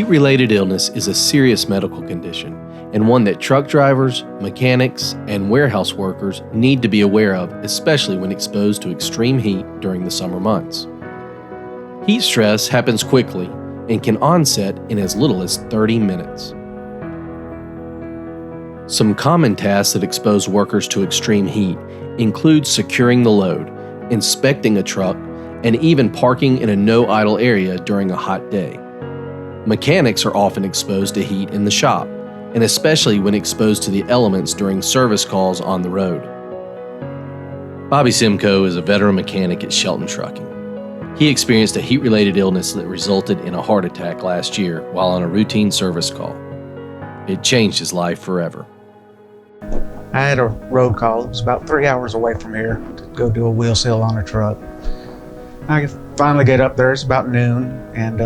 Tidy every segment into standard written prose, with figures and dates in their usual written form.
Heat-related illness is a serious medical condition and one that truck drivers, mechanics, and warehouse workers need to be aware of, especially when exposed to extreme heat during the summer months. Heat stress happens quickly and can onset in as little as 30 minutes. Some common tasks that expose workers to extreme heat include securing the load, inspecting a truck, and even parking in a no-idle area during a hot day. Mechanics are often exposed to heat in the shop, and especially when exposed to the elements during service calls on the road. Bobby Simcoe is a veteran mechanic at Shelton Trucking. He experienced a heat-related illness that resulted in a heart attack last year while on a routine service call. It changed his life forever. I had a road call. It was about 3 hours away from here to go do a wheel seal on a truck. I finally get up there. It's about noon, and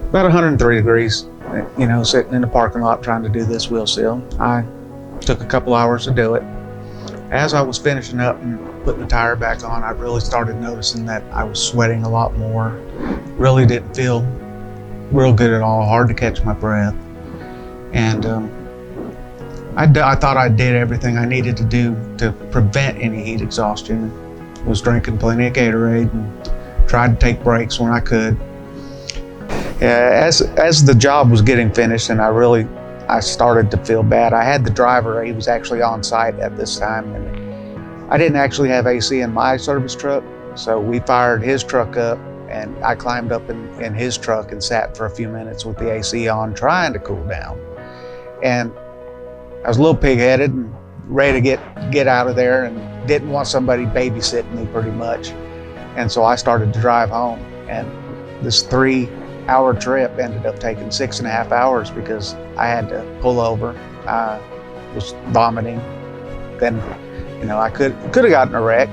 about 103 degrees, sitting in the parking lot trying to do this wheel seal. I took a couple hours to do it. As I was finishing up and putting the tire back on, I really started noticing that I was sweating a lot more. Really didn't feel real good at all, hard to catch my breath. And I thought I did everything I needed to do to prevent any heat exhaustion. Was drinking plenty of Gatorade and tried to take breaks when I could. As the job was getting finished and I started to feel bad, I had the driver, he was actually on site at this time, and I didn't actually have AC in my service truck, so we fired his truck up and I climbed up in his truck and sat for a few minutes with the AC on, trying to cool down. And I was a little pig-headed and ready to get out of there and didn't want somebody babysitting me pretty much. And so I started to drive home, and this 3-hour trip ended up taking 6.5 hours because I had to pull over. I was vomiting. Then, I could have gotten a wreck,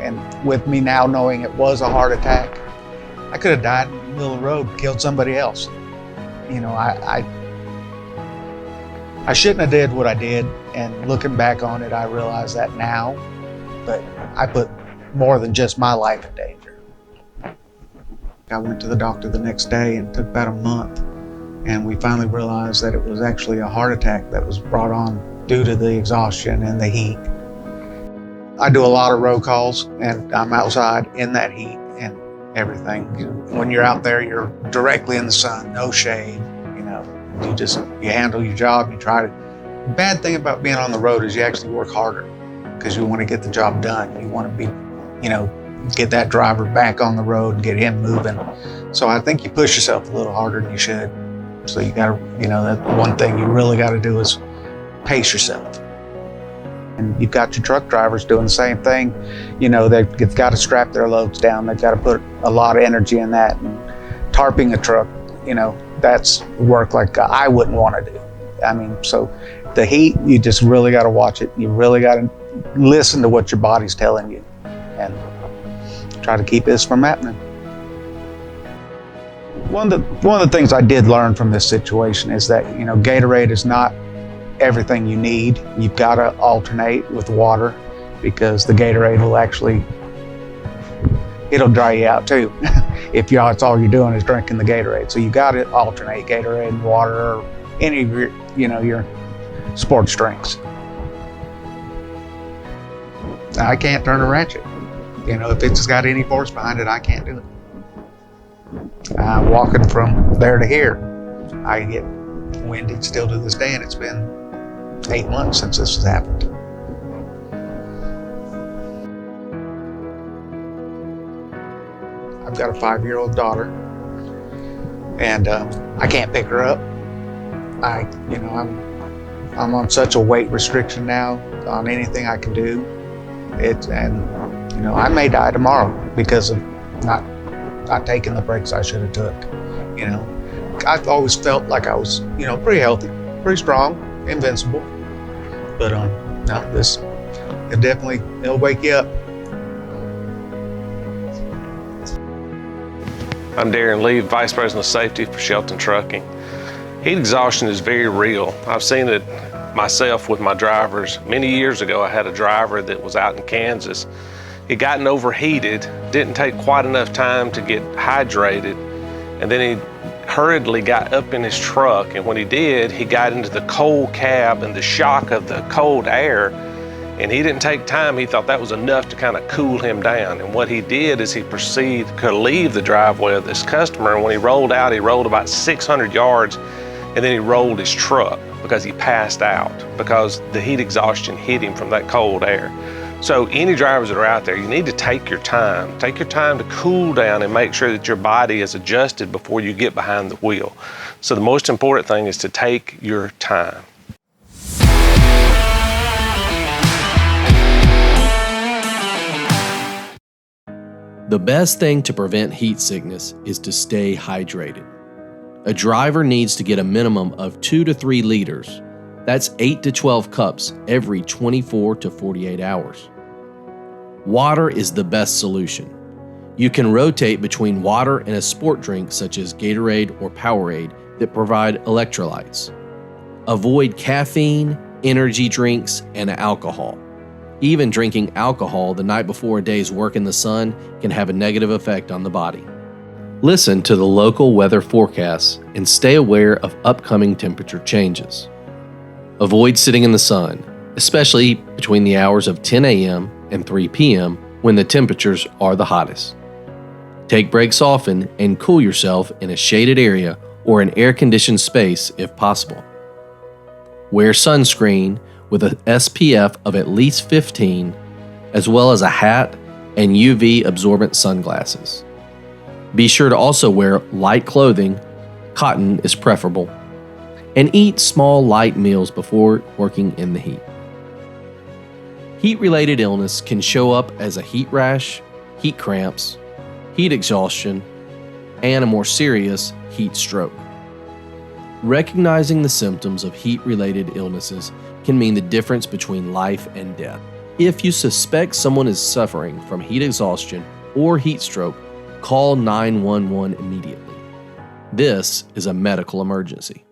and with me now knowing it was a heart attack, I could have died in the middle of the road, killed somebody else. I shouldn't have did what I did, and looking back on it, I realize that now, but I put more than just my life in danger. I went to the doctor the next day, and it took about a month, and we finally realized that it was actually a heart attack that was brought on due to the exhaustion and the heat. I do a lot of road calls, and I'm outside in that heat and everything. When you're out there, you're directly in the sun, no shade. You handle your job, you try to. The bad thing about being on the road is you actually work harder because you want to get the job done. You want to get that driver back on the road and get him moving. So I think you push yourself a little harder than you should. So you gotta, that one thing you really gotta do is pace yourself. And you've got your truck drivers doing the same thing. They've got to strap their loads down. They've got to put a lot of energy in that. And tarping a truck, that's work like I wouldn't want to do. So the heat, you just really got to watch it. You really got to listen to what your body's telling you and try to keep this from happening. One of the things I did learn from this situation is that, Gatorade is not everything you need. You've got to alternate with water because the Gatorade it'll dry you out too. If it's all you're doing is drinking the Gatorade. So you got to alternate Gatorade and water or any of your sports drinks. I can't turn a ratchet. If it's got any force behind it, I can't do it. Walking from there to here, I get winded still to this day, and it's been 8 months since this has happened. I've got a 5-year-old daughter, and I can't pick her up. I'm on such a weight restriction now on anything I can do. I may die tomorrow because of not taking the breaks I should have took. I've always felt like I was, pretty healthy, pretty strong, invincible. But no, it'll wake you up. I'm Darren Lee, Vice President of Safety for Shelton Trucking. Heat exhaustion is very real. I've seen it myself with my drivers. Many years ago, I had a driver that was out in Kansas. He'd gotten overheated, didn't take quite enough time to get hydrated, and then hurriedly got up in his truck, and when he did, he got into the cold cab and the shock of the cold air, and he didn't take time. He thought that was enough to kind of cool him down. And what he did is he proceeded to leave the driveway of this customer, and when he rolled out, he rolled about 600 yards, and then he rolled his truck because he passed out because the heat exhaustion hit him from that cold air. So any drivers that are out there, you need to take your time. Take your time to cool down and make sure that your body is adjusted before you get behind the wheel. So the most important thing is to take your time. The best thing to prevent heat sickness is to stay hydrated. A driver needs to get a minimum of 2 to 3 liters. That's 8 to 12 cups every 24 to 48 hours. Water is the best solution. You can rotate between water and a sport drink such as Gatorade or Powerade that provide electrolytes. Avoid caffeine, energy drinks, and alcohol. Even drinking alcohol the night before a day's work in the sun can have a negative effect on the body. Listen to the local weather forecasts and stay aware of upcoming temperature changes. Avoid sitting in the sun, especially between the hours of 10 a.m. and 3 p.m. when the temperatures are the hottest. Take breaks often and cool yourself in a shaded area or an air-conditioned space if possible. Wear sunscreen with an SPF of at least 15, as well as a hat and UV absorbent sunglasses. Be sure to also wear light clothing, cotton is preferable, and eat small light meals before working in the heat. Heat-related illness can show up as a heat rash, heat cramps, heat exhaustion, and a more serious heat stroke. Recognizing the symptoms of heat-related illnesses can mean the difference between life and death. If you suspect someone is suffering from heat exhaustion or heat stroke, call 911 immediately. This is a medical emergency.